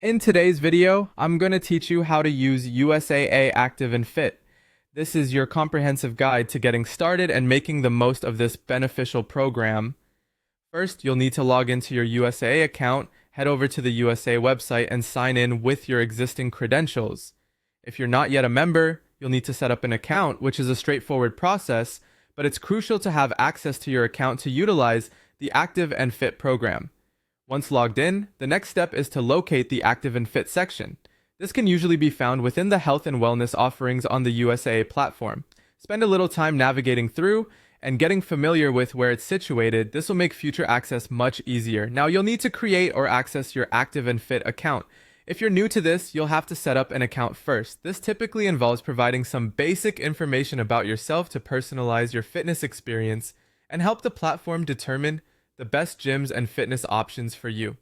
In today's video, I'm going to teach you how to use USAA Active and Fit. This is your comprehensive guide to getting started and making the most of this beneficial program. First, you'll need to log into your USAA account, head over to the USAA website, and sign in with your existing credentials. If you're not yet a member, you'll need to set up an account, which is a straightforward process, but it's crucial to have access to your account to utilize the Active and Fit program. Once logged in, the next step is to locate the Active and Fit section. This can usually be found within the health and wellness offerings on the USAA platform. Spend a little time navigating through and getting familiar with where it's situated. This will make future access much easier. Now, you'll need to create or access your Active and Fit account. If you're new to this, you'll have to set up an account first. This typically involves providing some basic information about yourself to personalize your fitness experience and help the platform determine the best gyms and fitness options for you.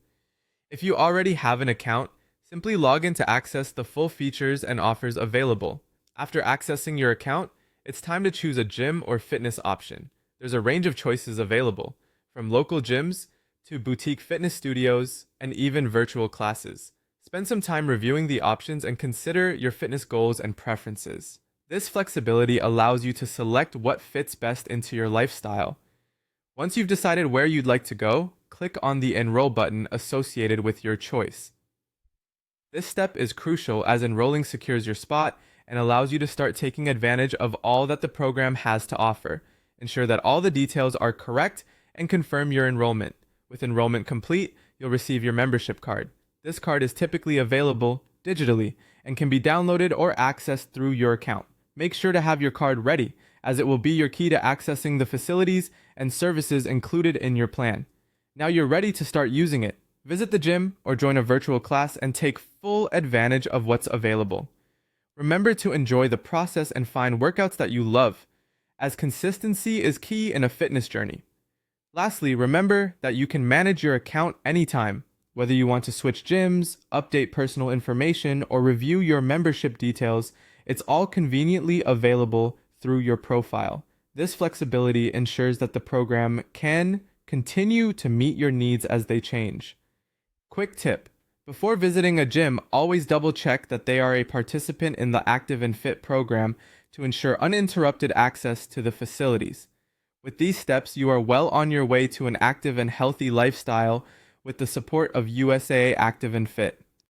If you already have an account, simply log in to access the full features and offers available. After accessing your account, it's time to choose a gym or fitness option. There's a range of choices available, from local gyms to boutique fitness studios and even virtual classes. Spend some time reviewing the options and consider your fitness goals and preferences. This flexibility allows you to select what fits best into your lifestyle. Once you've decided where you'd like to go, click on the Enroll button associated with your choice. This step is crucial as enrolling secures your spot and allows you to start taking advantage of all that the program has to offer. Ensure that all the details are correct and confirm your enrollment. With enrollment complete, you'll receive your membership card. This card is typically available digitally and can be downloaded or accessed through your account. Make sure to have your card ready, as it will be your key to accessing the facilities and services included in your plan. Now you're ready to start using it. Visit the gym or join a virtual class and take full advantage of what's available. Remember to enjoy the process and find workouts that you love, as consistency is key in a fitness journey. Lastly, remember that you can manage your account anytime, whether you want to switch gyms, update personal information, or review your membership details. It's all conveniently available through your profile. This flexibility ensures that the program can continue to meet your needs as they change. Quick tip: before visiting a gym, always double check that they are a participant in the Active and Fit program to ensure uninterrupted access to the facilities. With these steps, you are well on your way to an active and healthy lifestyle with the support of USAA Active and Fit.